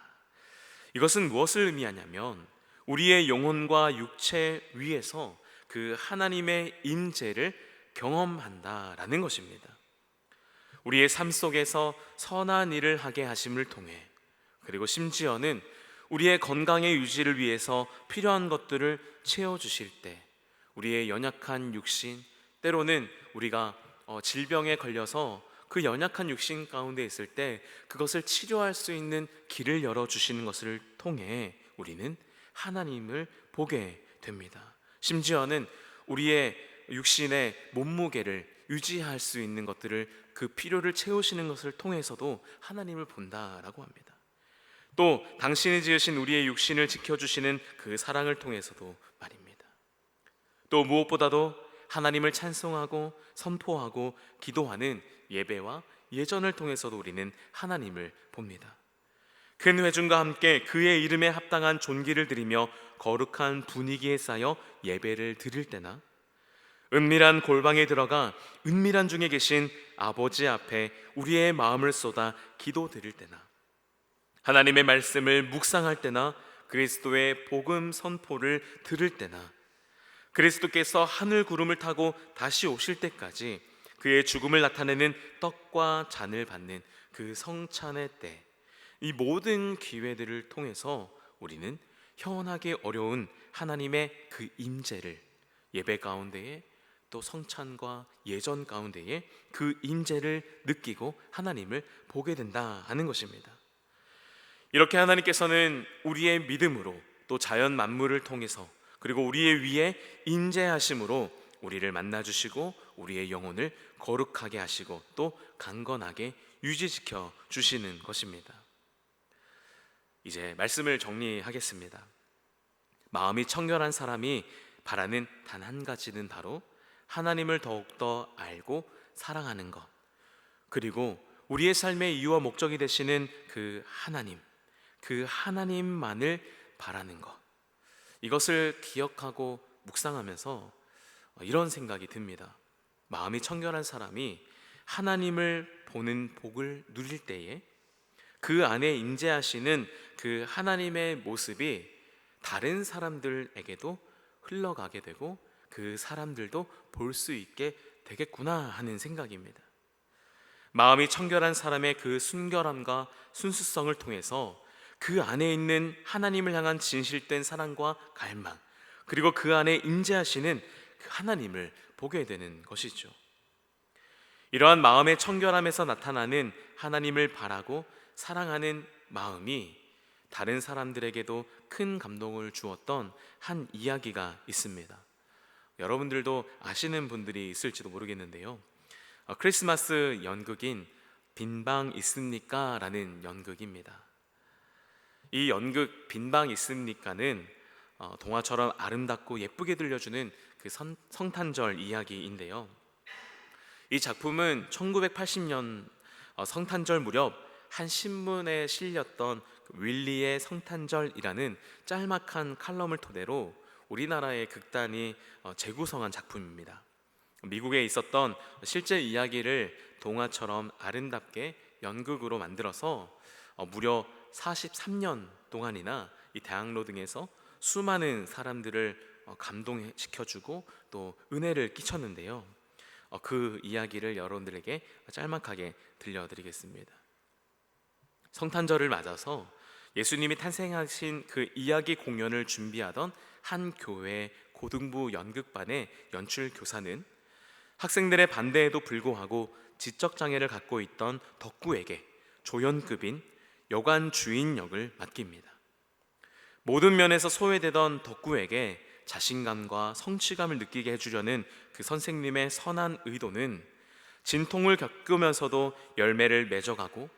Speaker 3: 이것은 무엇을 의미하냐면 우리의 영혼과 육체 위에서 그 하나님의 임재를 경험한다라는 것입니다. 우리의 삶 속에서 선한 일을 하게 하심을 통해, 그리고 심지어는 우리의 건강의 유지를 위해서 필요한 것들을 채워주실 때, 우리의 연약한 육신, 때로는 우리가 질병에 걸려서 그 연약한 육신 가운데 있을 때 그것을 치료할 수 있는 길을 열어주시는 것을 통해 우리는 하나님을 보게 됩니다. 심지어는 우리의 육신의 몸무게를 유지할 수 있는 것들을, 그 필요를 채우시는 것을 통해서도 하나님을 본다라고 합니다. 또 당신이 지으신 우리의 육신을 지켜주시는 그 사랑을 통해서도 말입니다. 또 무엇보다도 하나님을 찬송하고 선포하고 기도하는 예배와 예전을 통해서도 우리는 하나님을 봅니다. 큰 회중과 함께 그의 이름에 합당한 존귀를 드리며 거룩한 분위기에 쌓여 예배를 드릴 때나, 은밀한 골방에 들어가 은밀한 중에 계신 아버지 앞에 우리의 마음을 쏟아 기도 드릴 때나, 하나님의 말씀을 묵상할 때나, 그리스도의 복음 선포를 들을 때나, 그리스도께서 하늘 구름을 타고 다시 오실 때까지 그의 죽음을 나타내는 떡과 잔을 받는 그 성찬의 때, 이 모든 기회들을 통해서 우리는 현하게 어려운 하나님의 그 임재를, 예배 가운데에 또 성찬과 예전 가운데에 그 임재를 느끼고 하나님을 보게 된다 하는 것입니다. 이렇게 하나님께서는 우리의 믿음으로, 또 자연 만물을 통해서, 그리고 우리의 위에 임재하심으로 우리를 만나주시고 우리의 영혼을 거룩하게 하시고 또 강건하게 유지시켜 주시는 것입니다. 이제 말씀을 정리하겠습니다. 마음이 청결한 사람이 바라는 단 한 가지는 바로 하나님을 더욱더 알고 사랑하는 것, 그리고 우리의 삶의 이유와 목적이 되시는 그 하나님만을 바라는 것, 이것을 기억하고 묵상하면서 이런 생각이 듭니다. 마음이 청결한 사람이 하나님을 보는 복을 누릴 때에 그 안에 임재하시는 그 하나님의 모습이 다른 사람들에게도 흘러가게 되고 그 사람들도 볼 수 있게 되겠구나 하는 생각입니다. 마음이 청결한 사람의 그 순결함과 순수성을 통해서 그 안에 있는 하나님을 향한 진실된 사랑과 갈망, 그리고 그 안에 임재하시는 그 하나님을 보게 되는 것이죠. 이러한 마음의 청결함에서 나타나는 하나님을 바라고 사랑하는 마음이 다른 사람들에게도 큰 감동을 주었던 한 이야기가 있습니다. 여러분들도 아시는 분들이 있을지도 모르겠는데요, 크리스마스 연극인 빈방 있습니까? 라는 연극입니다. 이 연극 빈방 있습니까는 동화처럼 아름답고 예쁘게 들려주는 그 성탄절 이야기인데요, 이 작품은 1980년 성탄절 무렵 한 신문에 실렸던 윌리의 성탄절이라는 짤막한 칼럼을 토대로 우리나라의 극단이 재구성한 작품입니다. 미국에 있었던 실제 이야기를 동화처럼 아름답게 연극으로 만들어서 무려 43년 동안이나 이 대학로 등에서 수많은 사람들을 감동시켜주고 또 은혜를 끼쳤는데요, 그 이야기를 여러분들에게 짤막하게 들려드리겠습니다. 성탄절을 맞아서 예수님이 탄생하신 그 이야기 공연을 준비하던 한 교회 고등부 연극반의 연출 교사는 학생들의 반대에도 불구하고 지적장애를 갖고 있던 덕구에게 조연급인 여관 주인 역을 맡깁니다. 모든 면에서 소외되던 덕구에게 자신감과 성취감을 느끼게 해주려는 그 선생님의 선한 의도는 진통을 겪으면서도 열매를 맺어가고,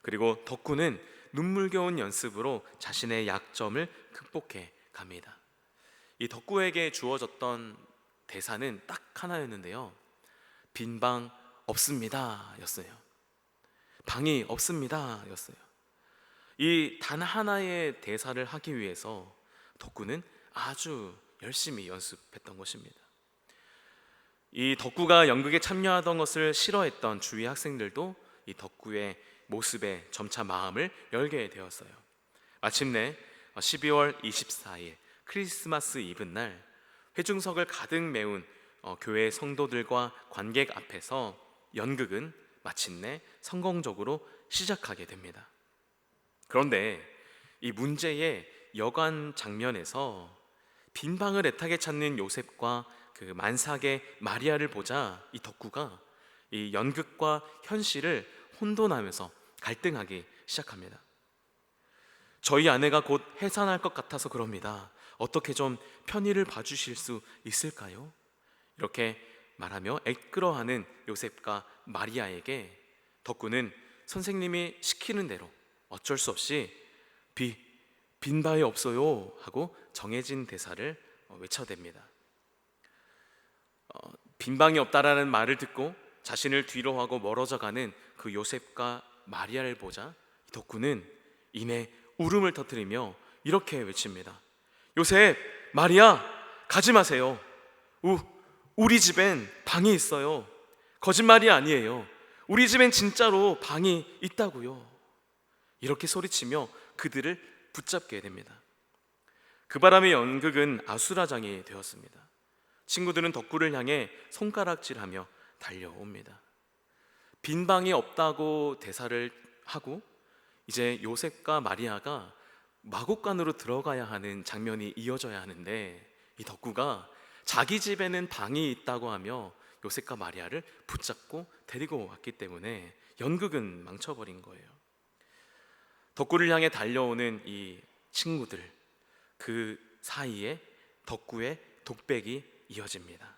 Speaker 3: 그리고 덕구는 눈물겨운 연습으로 자신의 약점을 극복해 갑니다. 이 덕구에게 주어졌던 대사는 딱 하나였는데요, 빈방 없습니다 였어요. 방이 없습니다 였어요. 이 단 하나의 대사를 하기 위해서 덕구는 아주 열심히 연습했던 것입니다. 이 덕구가 연극에 참여하던 것을 싫어했던 주위 학생들도 이 덕구의 모습에 점차 마음을 열게 되었어요. 마침내 12월 24일 크리스마스 이브날 회중석을 가득 메운 교회 성도들과 관객 앞에서 연극은 마침내 성공적으로 시작하게 됩니다. 그런데 이 문제의 여관 장면에서 빈방을 애타게 찾는 요셉과 그 만삭의 마리아를 보자 이 덕구가 이 연극과 현실을 혼돈하면서 갈등하기 시작합니다. 저희 아내가 곧 해산할 것 같아서 그럽니다. 어떻게 좀 편의를 봐주실 수 있을까요? 이렇게 말하며 애끌어하는 요셉과 마리아에게 덕구는 선생님이 시키는 대로 어쩔 수 없이 빈 바에 없어요 하고 정해진 대사를 외쳐댑니다. 빈 방이 없다라는 말을 듣고 자신을 뒤로 하고 멀어져 가는 그 요셉과 마리아를 보자 덕구는 이내 울음을 터뜨리며 이렇게 외칩니다. 요셉, 마리아, 가지 마세요. 우리 집엔 방이 있어요. 거짓말이 아니에요. 우리 집엔 진짜로 방이 있다고요. 이렇게 소리치며 그들을 붙잡게 됩니다. 그 바람에 연극은 아수라장이 되었습니다. 친구들은 덕구를 향해 손가락질하며 달려옵니다. 빈 방이 없다고 대사를 하고 이제 요셉과 마리아가 마곡간으로 들어가야 하는 장면이 이어져야 하는데 이 덕구가 자기 집에는 방이 있다고 하며 요셉과 마리아를 붙잡고 데리고 왔기 때문에 연극은 망쳐버린 거예요. 덕구를 향해 달려오는 이 친구들, 그 사이에 덕구의 독백이 이어집니다.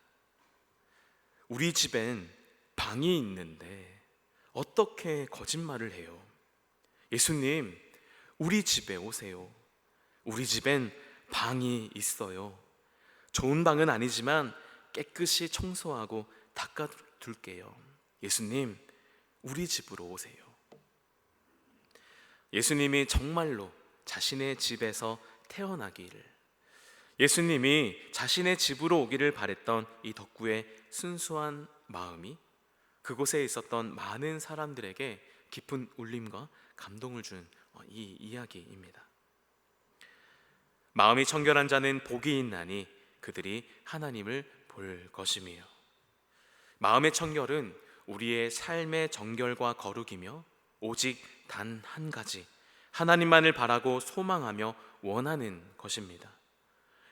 Speaker 3: 우리 집엔 방이 있는데 어떻게 거짓말을 해요? 예수님, 우리 집에 오세요. 우리 집엔 방이 있어요. 좋은 방은 아니지만 깨끗이 청소하고 닦아둘게요. 예수님, 우리 집으로 오세요. 예수님이 정말로 자신의 집에서 태어나기를, 예수님이 자신의 집으로 오기를 바랬던 이 덕구의 순수한 마음이 그곳에 있었던 많은 사람들에게 깊은 울림과 감동을 준 이 이야기입니다. 마음이 청결한 자는 복이 있나니 그들이 하나님을 볼 것이며, 마음의 청결은 우리의 삶의 정결과 거룩이며 오직 단 한 가지 하나님만을 바라고 소망하며 원하는 것입니다.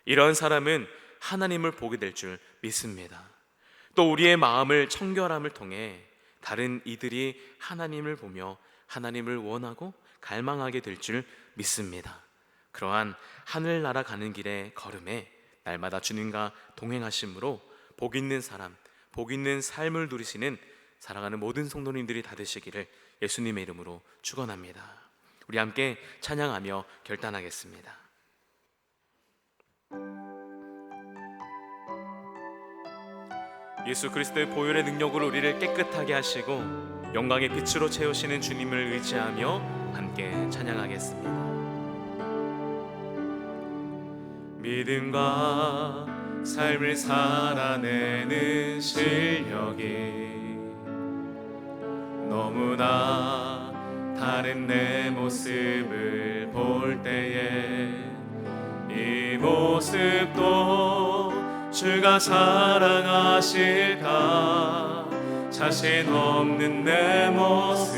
Speaker 3: 이런 사람은 하나님을 보게 될 줄 믿습니다. 또 우리의 마음을 청결함을 통해 다른 이들이 하나님을 보며 하나님을 원하고 갈망하게 될 줄 믿습니다. 그러한 하늘나라 가는 길의 걸음에 날마다 주님과 동행하심으로 복 있는 사람, 복 있는 삶을 누리시는 사랑하는 모든 성도님들이 다 되시기를 예수님의 이름으로 축원합니다. 우리 함께 찬양하며 결단하겠습니다. 예수 그리스도의 보혈의 능력으로 우리를 깨끗하게 하시고 영광의 빛으로 채우시는 주님을 의지하며 함께 찬양하겠습니다. 믿음과 삶을 살아내는 실력이 너무나 다른 내 모습을 볼 때에 이 모습도 주가 사랑하실까? 자신 없는 내 모습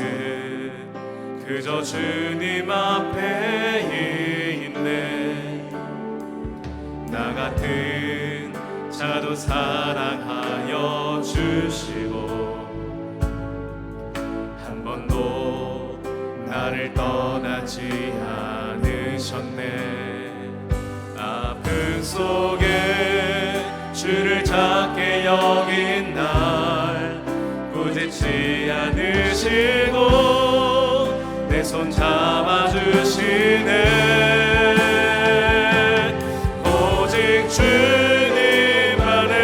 Speaker 3: 그저 주님 앞에 있네. 나 같은 자도 사랑하여 주시고 한 번도 나를 떠나지 않으셨네. 아픔 속에 주를 작게 여긴 날 꾸짖지 않으시고 내 손 잡아주시네. 오직 주님만은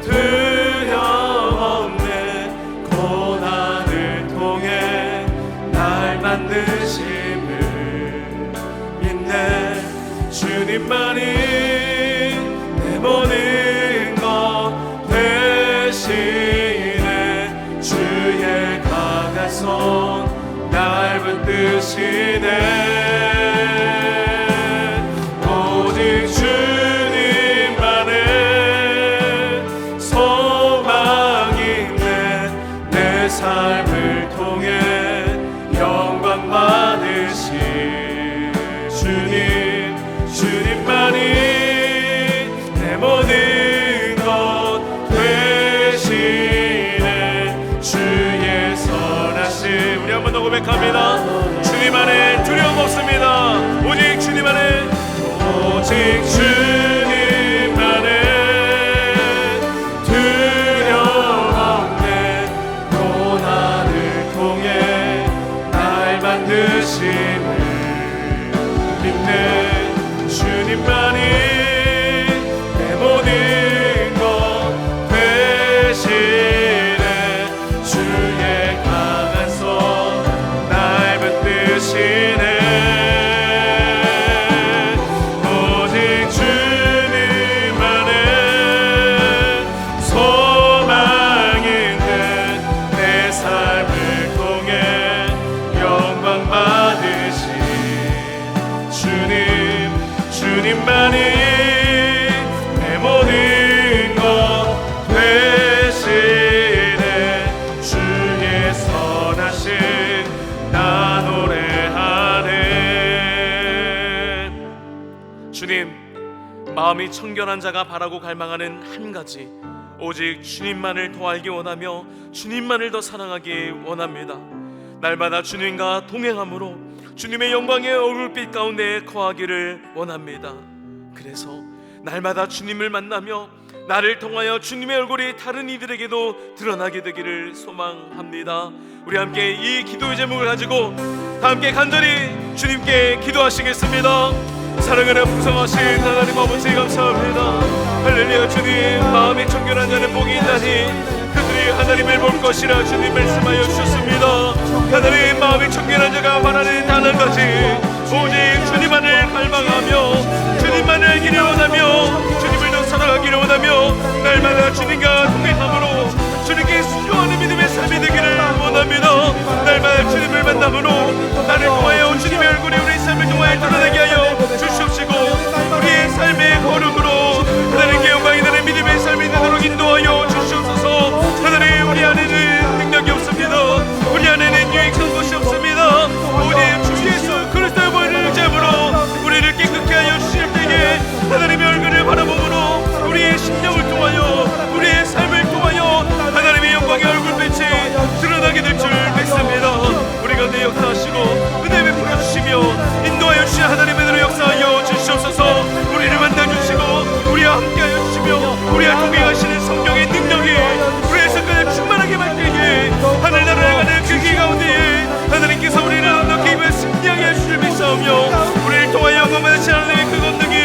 Speaker 3: 두려움 없네. 고난을 통해 날 만드심을 믿네. 주님만이 내 모든 것 되시네. 주의 강한 손 날 붙드시네. 오직 주님만의 번 더 고백합니다. 주님 안에 두려움 없습니다. 오직 주님 안에, 오직 주님 안에 두려움 없네. 고난을 통해 날 만드심을 믿네. 주님만이 내 모든 것 되시네. 주의 강한 손 날 붙드시네. 오직 주님 안에 소망인데 내 삶을 통해 영광 받으신 주님만이 내 모든 것 되시네. 주의 선하신 나 노래하네. 주님, 마음이 청결한 자가 바라고 갈망하는 한 가지, 오직 주님만을 더 알기 원하며 주님만을 더 사랑하기 원합니다. 날마다 주님과 동행함으로 주님의 영광의 얼굴빛 가운데 거하기를 원합니다. 그래서 날마다 주님을 만나며 나를 통하여 주님의 얼굴이 다른 이들에게도 드러나게 되기를 소망합니다. 우리 함께 이 기도의 제목을 가지고 다 함께 간절히 주님께 기도하시겠습니다. 사랑하는 풍성하신 하나님 아버지 감사합니다. 할렐루야. 주님, 마음이 청결한 자는 복이 있나니 그들이 하나님을 볼 것이라 주님 말씀하여 주셨습니다. 하나님, 마음이 청결한 자가 바라는 단 한 가지, 오직 주님만을 갈망하며 주님만을 알기를 원하며 주님을 더 사랑하기를 원하며 날마다 주님과 동행함으로 주님께 순종하는 믿음의 삶이 되기를 원합니다. 날마다 주님을 만남으로 나를 통하여 주님의 얼굴이 우리 삶을 통하여 드러나게 하여 주시옵시고, 우리의 삶의 걸음으로 하나님께 영광이 되는 믿음의 삶이 되도록 인도하여 주시옵소서. 하나님, 우리 안에는 능력이 없습니다. 우리 안에는 유익한 것이 없습니다. 오직 주 예수 그리스도의 보혈을 의지함으로 우리를 깨끗게 하여 주실 때에 하나님의 얼굴을 바라보므로 우리의 심령을 통하여 우리의 삶을 통하여 하나님의 영광의 얼굴빛이 드러나게 될 줄 믿습니다. 우리 가운데 역사하시고 은혜 베풀어 주시며 인도하여 주신 하나님의 은혜로 역사하여 주시옵소서. 우리를 만나주시고 우리와 함께하여 주시며 우리와 동행하시는 성령의 능력이 우리의 생각을 충만하게 만들기에 하늘나라를 가는 그 길 가운데에 하나님께서 우리를 넉넉히 입에 승리하게 하실 믿사오며 우리를 통하여 영광받으신 하나님의 그 권능이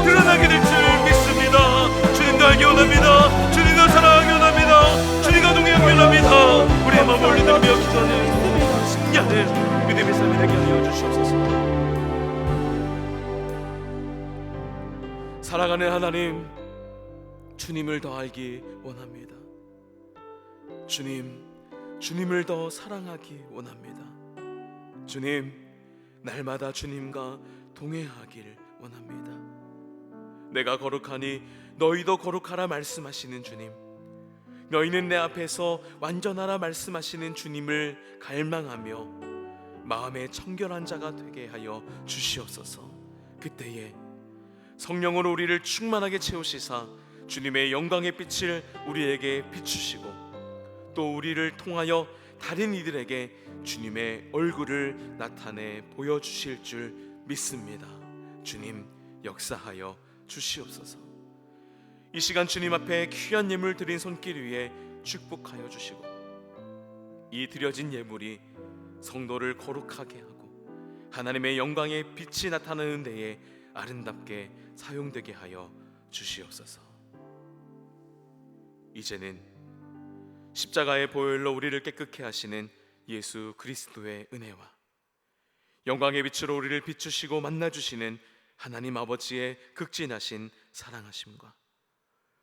Speaker 3: 드러나게 될 줄 믿습니다. 주님도 알기 원합니다. 주님도 사랑하기 원합니다. 주님과 동행하기 원합니다. 우리의 마음을 올려드리며 기도하는 승리하는 믿음의 삶이 되게 하여 주시옵소서. 사랑하는 하나님, 주님을 더 알기 원합니다. 주님을 더 사랑하기 원합니다. 주님, 날마다 주님과 동행하기를 원합니다. 내가 거룩하니 너희도 거룩하라 말씀하시는 주님, 너희는 내 앞에서 완전하라 말씀하시는 주님을 갈망하며 마음에 청결한 자가 되게 하여 주시옵소서. 그때에 성령으로 우리를 충만하게 채우시사 주님의 영광의 빛을 우리에게 비추시고 또 우리를 통하여 다른 이들에게 주님의 얼굴을 나타내 보여주실 줄 믿습니다. 주님, 역사하여 주시옵소서. 이 시간 주님 앞에 귀한 예물 드린 손길 위에 축복하여 주시고 이 드려진 예물이 성도를 거룩하게 하고 하나님의 영광의 빛이 나타나는 데에 아름답게 사용되게 하여 주시옵소서. 이제는 십자가의 보혈로 우리를 깨끗게 하시는 예수 그리스도의 은혜와 영광의 빛으로 우리를 비추시고 만나주시는 하나님 아버지의 극진하신 사랑하심과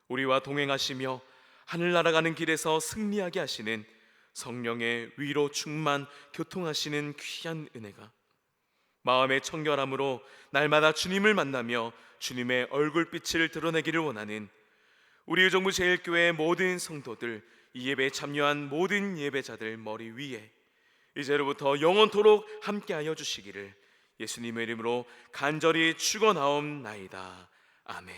Speaker 3: 우리와 동행하시며 하늘나라 가는 길에서 승리하게 하시는 성령의 위로 충만 교통하시는 귀한 은혜가 마음의 청결함으로 날마다 주님을 만나며 주님의 얼굴빛을 드러내기를 원하는 우리 의정부 제일교회 모든 성도들, 이 예배에 참여한 모든 예배자들 머리 위에 이제로부터 영원토록 함께하여 주시기를 예수님의 이름으로 간절히 축원하옵나이다. 아멘.